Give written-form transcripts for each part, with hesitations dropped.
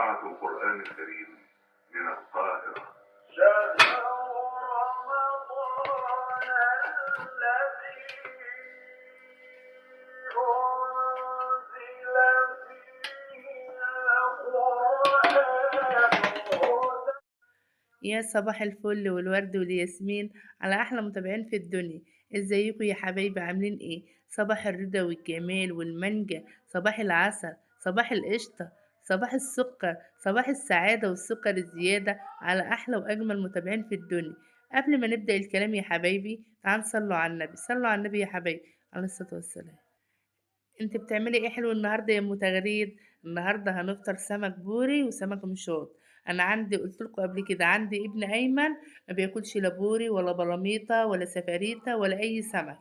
إذاعة القرآن الكريم من القاهرة. شهر رمضان الذي أنزل فيه القرآن. يا صباح الفل والورد والياسمين على احلى متابعين في الدنيا. ازيكم يا حبايبي؟ عاملين ايه؟ صباح الرضا والجمال والمانجا، صباح العسل، صباح القشطه، صباح السكر، صباح السعاده والسكر الزياده على احلى واجمل متابعين في الدنيا. قبل ما نبدا الكلام يا حبايبي، تعالوا صلوا على النبي، صلوا على النبي يا حبايبي عليه الصلاه والسلام. انت بتعملي ايه حلو النهارده يا ام تغريد؟ النهارده هنفطر سمك بوري وسمك مشوط. انا عندي، قلت لكم قبل كده، عندي ابن ايمن ما بياكلش لا بوري ولا بلاميطه ولا سفاريته ولا اي سمك.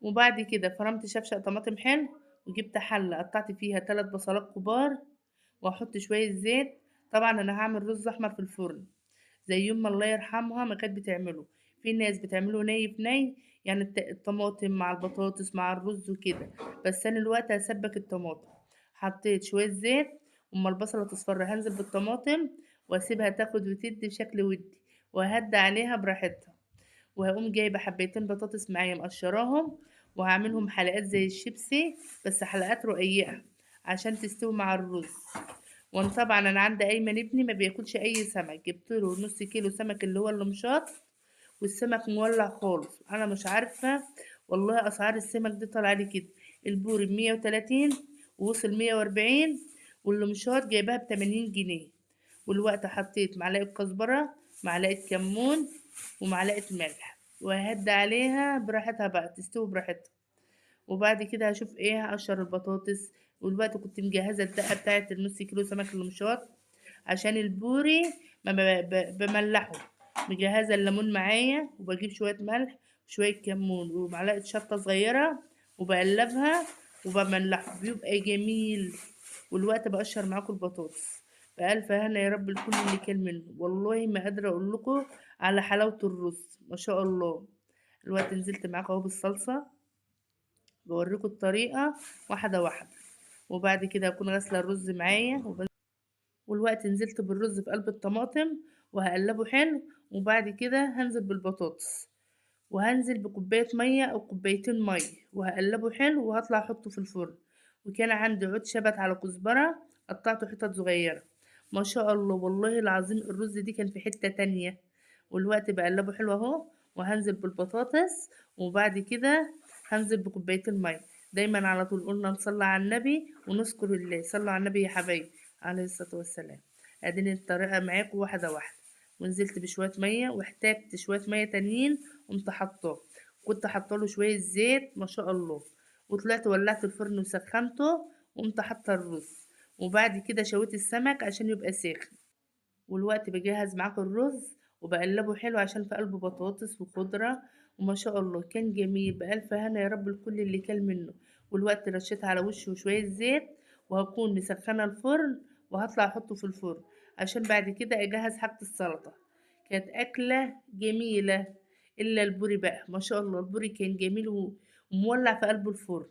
وبعد كده فرمت شفشق طماطم حلو، وجبت حله قطعت فيها 3 بصلات كبار، واحط شويه زيت. طبعا انا هعمل رز احمر في الفرن زي يوم ما الله يرحمها ما كانت بتعمله. في ناس بتعمله ني في ني، يعني الطماطم مع البطاطس مع الرز وكده، بس انا الوقت هسبك الطماطم. حطيت شوية زيت، اما البصلة تصفر هنزل بالطماطم واسيبها تاخد وتدي بشكل ودي، وهدى عليها براحتها. وهقوم جايبة حبيتين بطاطس معايا مقشراهم، وهعملهم حلقات زي الشيبسي، بس حلقات رقيقة عشان تستوي مع الرز. وانا طبعا انا عندي ايمن ابني ما بياكلش اي سمك، جبت له نص كيلو سمك اللي هو المشاط، والسمك مولع خالص. انا مش عارفه والله اسعار السمك دي طالعه لي كده. البوري ب130 ووصل 140، والمشاط جايباها ب80 جنيه. والوقت حطيت معلقه كزبره، معلقه كمون، ومعلقه ملح، وهدى عليها براحتها بقى تستوي براحتها. وبعد كده هشوف ايه، هقشر البطاطس. والوقت كنت مجهزه الدقه بتاعه النص كيلو سمك المشوار عشان البوري ما بملحه. مجهزه الليمون معايا، وبجيب شويه ملح وشويه كمون ومعلقه شطه صغيره، وبقلبها وبملحه بيبقى جميل. والوقت بقشر معاكم البطاطس. بألف هنا يا رب الكل اللي كان منه. والله ما قادرة أقول لكم على حلاوة الرز ما شاء الله. الوقت نزلت معاكم أهو بالصلصة، بوريكم الطريقة واحدة واحدة. وبعد كده أكون غاسلة الرز معايا والوقت نزلت بالرز في قلب الطماطم وهقلبه حلو. وبعد كده هنزل بالبطاطس، وهنزل بكوباية مية أو كوبايتين مية، وهقلبه حلو وهطلع أحطه في الفرن. وكان عندي عود شبت على كزبرة قطعته حتت صغيرة. ما شاء الله والله العظيم الرز دي كان في حتة تانية. والوقت بقلبه حلو اهو، وهنزل بالبطاطس. وبعد كده هنزل بكوبايتين مية. دايما على طول قلنا نصلي على النبي ونذكر الله، صلوا على النبي يا حبايبي عليه الصلاة والسلام. اديني الطريقة معاكم واحدة واحدة. ونزلت بشوية مية، واحتاجت شوية مية تانيين قمت حطاه. كنت حاطه شوية زيت ما شاء الله. وطلعت ولعت الفرن وسخنته، وقمت حاطة الرز. وبعد كده شويت السمك عشان يبقى ساخن. والوقت بجهز معاكم الرز وبقلبه حلو عشان في قلبه بطاطس وخضرة. وما شاء الله كان جميل بألف هنا يا رب الكل اللي كل منه. والوقت رشيت على وشه شوية زيت، وهكون مسخنة الفرن وهطلع احطه في الفرن عشان بعد كده اجهز حاجة السلطة. كانت أكلة جميلة. إلا البوري بقى ما شاء الله، البوري كان جميل ومولع في قلب الفرن.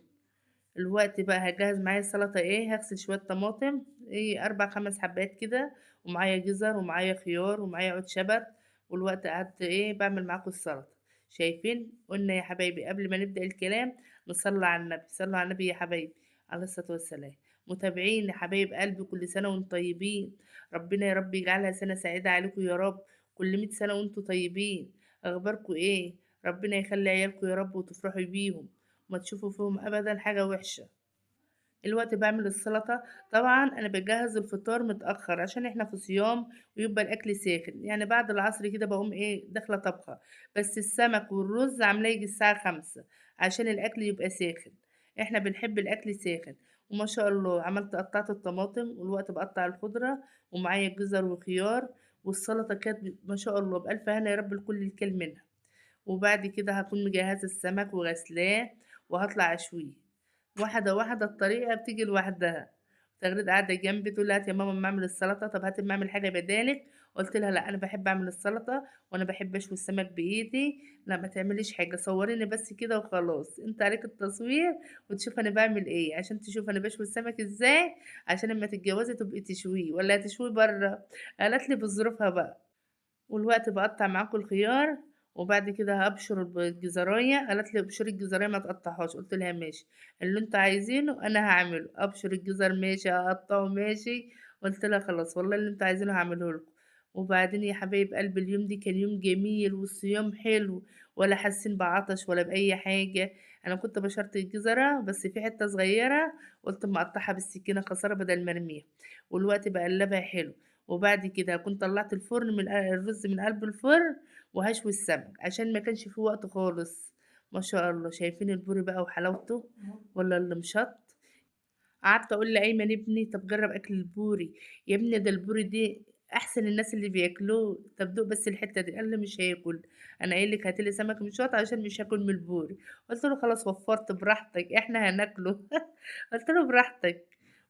الوقت بقى هجهز معايا السلطة ايه، هغسل شوية طماطم ايه 4 5 حبات كده، ومعايا جزر ومعايا خيار ومعايا عود شبت. والوقت قعدت ايه بعمل معاكم السلطة. شايفين؟ قلنا يا حبايبي قبل ما نبدأ الكلام نصلي على النبي، صلوا على النبي يا حبايبي عليه الصلاة والسلام. متابعين يا حبايب قلبي، كل سنة وانتم طيبين. ربنا يا رب يجعلها سنة سعيدة عليكم يا رب. كل 100 سنة وانتم طيبين. اخباركم ايه؟ ربنا يخلي عيالكم يا رب وتفرحوا بيهم، وما تشوفوا فيهم ابدا حاجة وحشة. الوقت بعمل السلطة. طبعا انا بجهز الفطار متأخر عشان احنا في صيام، ويبقى الاكل ساخن. يعني بعد العصر كده بقوم ايه داخلة طبخة. بس السمك والرز عاملاه يجي الساعة 5 عشان الاكل يبقى ساخن. احنا بنحب الاكل ساخن. وما شاء الله عملت قطعت الطماطم، والوقت بقطع الخضرة، ومعايا جزر وخيار. والسلطة كانت ما شاء الله بألف هنا يا رب الكل الكل منها. وبعد كده هكون مجهزة السمك وغسلاه، وهطلع أشويه واحدة واحدة. الطريقة بتيجي لوحدها. تغريد قاعدة جنبي تقول لي هات يا ماما أما أعمل السلطة، طب هات أما أعمل حاجة بدالك. قلت لها لا انا بحب اعمل السلطه، وانا بحب اشوي السمك بايدي. لا ما تعمليش حاجه، صوريني بس كده وخلاص، انت عليك التصوير وتشوف انا بعمل ايه، عشان تشوف انا بشوي السمك ازاي، عشان لما تتجوزي تبقي تشويه ولا هتشويه بره. قالت لي بظروفها بقى. والوقت باقطّع معاكم الخيار، وبعد كده هابشر الجزراية. قالت لي ابشري الجزراية ما تقطّعيهاش، قُلت لها ماشي، اللي أنتم عايزينه أنا هاعمله، أبشر الجزر ماشي، أقطّعه ماشي. قُلت لها خلاص والله اللي أنتم عايزينه هاعمله لكم. وبعدين يا حبايب قلبي اليوم ده كان يوم جميل والصيام حلو، ولا حاسين بعطش ولا بأي حاجة. أنا كنت بشرت الجزرة بس في حتّة صغيّرة قُلت أمّا أقطّعها بالسكينة خسارة بدل ما أرميها، والوقت باقلّبها حلو. وبعد كده كنت طلعت الفرن من الرز من قلب الفرن، وهشوي السمك عشان ما كانش في وقت خالص. ما شاء الله شايفين البوري بقى وحلاوته ولا اللي مشط. قعدت اقول لايمن ابني طب جرب اكل البوري، يا ابني ده البوري دي احسن الناس اللي بياكلوه، طب دوق بس الحته دي. قال لي مش هاكل، انا قايل لك هاتلي سمك مشوط عشان مش هاكل من البوري. قلت له خلاص وفرت براحتك احنا هناكله. قلت له براحتك.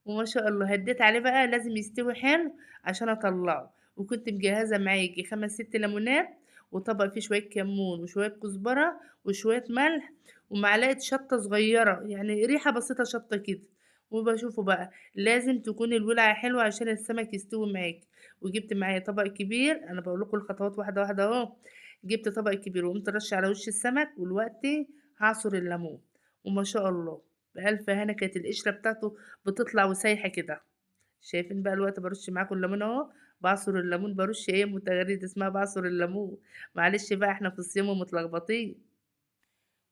وما شاء الله هديت عليه بقى لازم يستوي حلو عشان اطلعه. وكنت مجهزه معايا يجي 5 6 ليمونات، وطبق فيه شويه كمون وشويه كزبره وشويه ملح ومعلقه شطه صغيره، يعني ريحه بسيطه شطه كده. وباشوفه بقى لازم تكون الولعة حلوة عشان السمك يستوي معاكِ. وجبت معايا طبق كبير، أنا باقول لكم الخطوات واحدة واحدة أهو. جبت طبق كبير وقمت راشة على وش السمك، ودلوقتي هاعصر الليمون. وما شاء الله بألف هنا كانت القشرة بتاعته بتطلع وسايحة كده. شايفين بقى الوقت بارُش معاكم الليمون أهو، باعصر الليمون بارُش إيه متغريدة اسمها باعصر الليمون. معلش بقى إحنا في الصيام ومتلخبطين.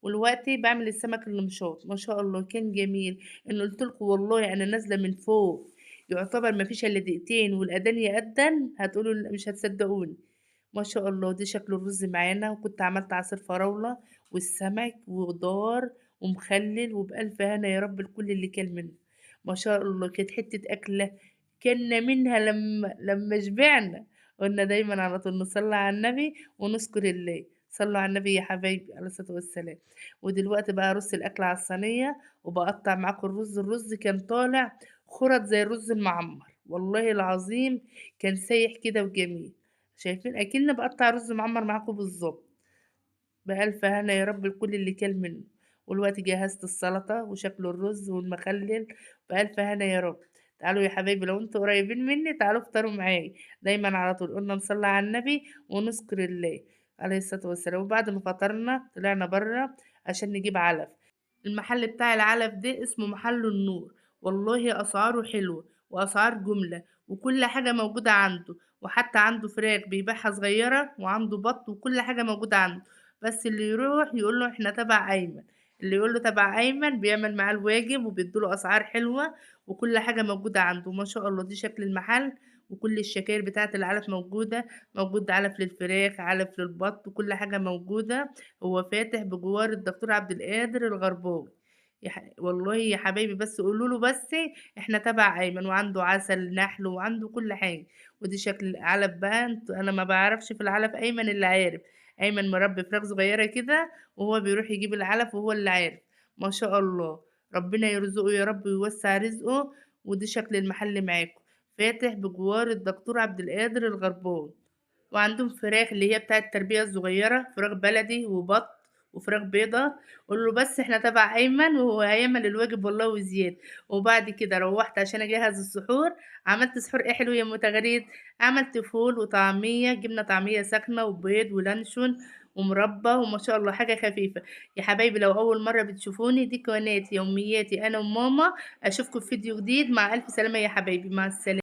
ودلوقتي باعمل السمك المشاط، ما شاء الله كان جميل. إن قُلت لكم والله أنا نازلة من فوق يعتبر ما فيش إلا دقيقتين والأذان يأذن هتقولوا مش هتصدقوني. ما شاء الله دي شكل الرز معانا، وكنت عملت عصير فراولة والسمك وخضار ومخلل، وبألف هنا يا رب لكل اللي كل منه. ما شاء الله كانت حتة أكلة كلنا منها لما شبعنا. قلنا دايما على طول نصلي على النبي ونذكر الله. صلوا على النبي يا حبايبي عليه الصلاة والسلام. ودلوقتي بقى أرص الأكل على الصينية وبقطع معاكم الرز. الرز كان طالع خرط زي الرز المعمر والله العظيم، كان سايح كده وجميل. شايفين أكني بقطع رز معمر معاكم بالظبط. بألف هنا يا رب لكل اللي كل منه. والوقت جهزت السلطة وشكل الرز والمخلل. بألف هنا يا رب. تعالوا يا حبايبي لو انتوا قريبين مني تعالوا افطروا معايا. دايما على طول قلنا نصلي على النبي ونذكر الله عليه الصلاة والسلام. وبعد ما فطرنا طلعنا بره عشان نجيب علف. المحل بتاع العلف ده اسمه محل النور، والله أسعاره حلوة وأسعار جملة، وكل حاجة موجودة عنده. وحتى عنده فراخ بيبيعها صغيرة وعنده بط وكل حاجة موجودة عنده. بس اللي يروح يقول له احنا تبع أيمن، اللي يقول له تبع أيمن بيعمل معاه الواجب وبيديله أسعار حلوة. وكل حاجة موجودة عنده ما شاء الله. دي شكل المحل، وكل الشكاير بتاعة العلف موجودة. موجود علف للفراخ علف للبط وكل حاجة موجودة. هو فاتح بجوار الدكتور عبد القادر الغرباوي. والله يا حبايبي بس قولوا له بس احنا تبع ايمن، وعنده عسل نحل وعنده كل حاجه. ودي شكل العلف بقى. انا ما بعرفش في العلف، ايمن اللي عارف. ايمن مربي فراخ صغيره كده وهو بيروح يجيب العلف وهو اللي عارف. ما شاء الله ربنا يرزقه يا رب ويوسع رزقه. ودي شكل المحل معاكم، فاتح بجوار الدكتور عبد القادر الغرباوي. وعندهم فراخ اللي هي بتاعة التربية الصغيرة، فراخ بلدي وبط وفراخ بيضة. قول له بس احنا تبع ايمن وهو هيعمل الواجب والله وزيادة. وبعد كده روحت عشان اجهز السحور. عملت سحور ايه حلو يا متغريد. عملت فول وطعمية، جبنة طعمية سخنة وبيض ولانشون ومربى وما شاء الله حاجة خفيفة. يا حبايبي لو أول مرة بتشوفوني دي قناتي يومياتي أنا وماما. أشوفكم في فيديو جديد. مع ألف سلامة يا حبايبي، مع السلامة.